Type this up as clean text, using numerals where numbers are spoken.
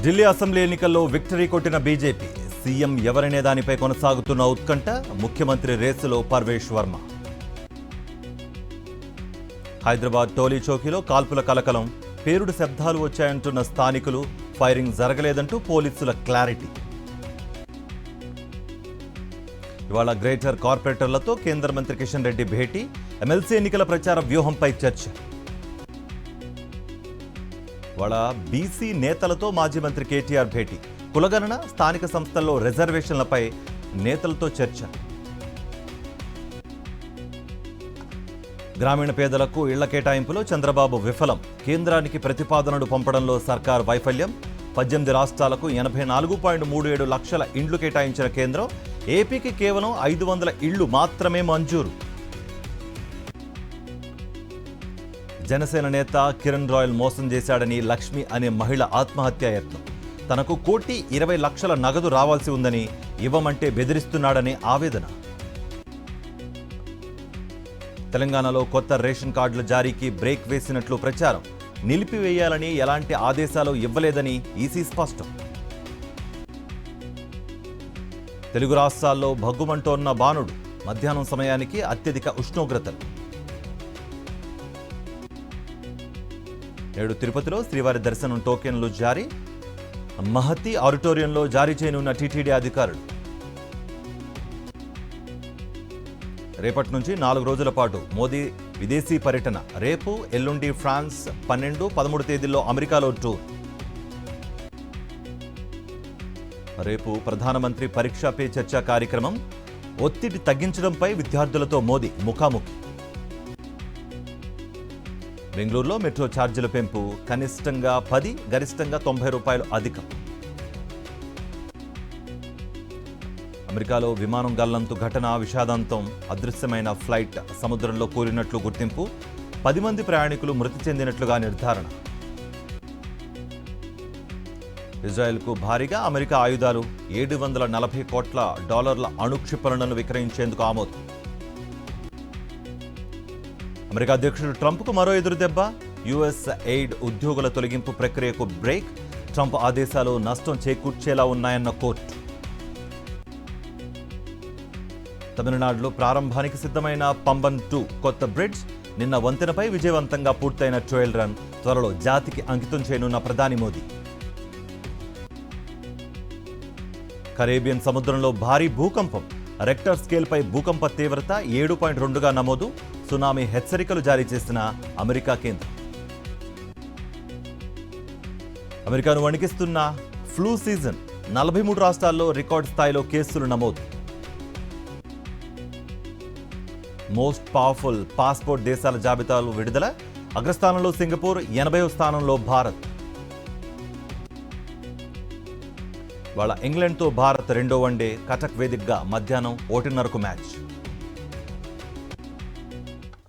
Delhi assembly ఎన్నికల్లో victory కొట్టిన BJP. CM ఎవరనే దానిపై కొనసాగుతున్న ఉత్కంఠ. ముఖ్యమంత్రి రేసులో పర్వేష్ వర్మ. హైదరాబాద్ టోలీ చౌకీలో కాల్పుల కలకలం. పేలుడు శబ్దాలు వచ్చాయంటున్న స్థానికులు. ఫైరింగ్ జరగలేదంటూ పోలీసుల క్లారిటీ. ఇవాళ గ్రేటర్ కార్పొరేటర్లతో కేంద్ర మంత్రి కిషన్ రెడ్డి భేటీ. ఎమ్మెల్సీ ఎన్నికల ప్రచార వ్యూహంపై చర్చ. ఇవాళ బీసీ నేతలతో మాజీ మంత్రి కేటీఆర్ భేటీ. కులగణన, స్థానిక సంస్థల్లో రిజర్వేషన్లపై నేతలతో చర్చ. గ్రామీణ పేదలకు ఇళ్ల కేటాయింపులో చంద్రబాబు విఫలం. కేంద్రానికి ప్రతిపాదనలు పంపడంలో సర్కార్ వైఫల్యం. 18 రాష్ట్రాలకు 84.37 లక్షల ఇండ్లు కేటాయించిన కేంద్రం. ఏపీకి కేవలం 500 ఇళ్లు మాత్రమే మంజూరు. జనసేన నేత కిరణ్ రాయల్ మోసం చేశాడని లక్ష్మి అనే మహిళ ఆత్మహత్యా యత్నం. తనకు 1,20,00,000 నగదు రావాల్సి ఉందని, ఇవ్వమంటే బెదిరిస్తున్నాడని ఆవేదన. తెలంగాణలో కొత్త రేషన్ కార్డుల జారీకి బ్రేక్ వేసినట్లు ప్రచారం. నిలిపివేయాలని ఎలాంటి ఆదేశాలు ఇవ్వలేదని ఈసీ స్పష్టం. తెలుగు రాష్ట్రాల్లో భగ్గుమంటోన్న బాణుడు. మధ్యాహ్నం సమయానికి అత్యధిక ఉష్ణోగ్రతలు. నేడు తిరుపతిలో శ్రీవారి దర్శనం టోకెన్లు జారీ. మహతి ఆడిటోరియంలో జారీ చేయనున్న టీటీడీ అధికారులు. రేపటి నుంచి 4 రోజుల పాటు మోదీ విదేశీ పర్యటన. రేపు, ఎల్లుండి ఫ్రాన్స్, 12, 13 తేదీల్లో అమెరికాలో టూర్. రేపు ప్రధానమంత్రి పరీక్షా పే చర్చా కార్యక్రమం. ఒత్తిడి తగ్గించడంపై విద్యార్థులతో మోదీ ముఖాముఖి. బెంగళూరులో మెట్రో ఛార్జీల పెంపు. కనిష్టంగా 10, గరిష్టంగా ₹90 అధికం. అమెరికాలో విమానం గల్లంతు ఘటన విషాదాంతం. అదృశ్యమైన ఫ్లైట్ సముద్రంలో కూలినట్లు గుర్తింపు. 10 మంది ప్రయాణికులు మృతి చెందినట్లుగా నిర్ధారణ. ఇజ్రాయెల్కు భారీగా అమెరికా ఆయుధాలు. $740 కోట్ల అణుక్షిపణులను విక్రయించేందుకు ఆమోదం. అమెరికా అధ్యక్షుడు ట్రంప్కు మరో ఎదురుదెబ్బ. యుఎస్ ఎయిడ్ ఉద్యోగుల తొలగింపు ప్రక్రియకు బ్రేక్. ట్రంప్ ఆదేశాలు నష్టం చేకూర్చేలా ఉన్నాయన్న కోర్టు. తమిళనాడులో ప్రారంభానికి సిద్ధమైన పంబన్ 2 కొత్త బ్రిడ్జ్. నిన్న వంతెనపై విజయవంతంగా పూర్తయిన ట్రయల్ రన్. త్వరలో జాతికి అంకితం చేయనున్న ప్రధాని మోదీ. కరేబియన్ సముద్రంలో భారీ భూకంపం. రెక్టర్ స్కేల్పై భూకంప తీవ్రత 7.2గా నమోదు. సునామీ హెచ్చరికలు జారీ చేసిన అమెరికా కేంద్రం. అమెరికాను వణికిస్తున్న ఫ్లూ సీజన్. 43 రాష్ట్రాల్లో రికార్డు స్థాయిలో కేసులు నమోదు. మోస్ట్ పవర్ఫుల్ పాస్పోర్ట్ దేశాల జాబితాలు విడుదల. అగ్రస్థానంలో సింగపూర్, 80వ స్థానంలో భారత్. వాళ్ళ ఇంగ్లాండ్తో భారత్ రెండో వన్డే. కటక్ వేదికగా మధ్యాహ్నం 1:30కు మ్యాచ్.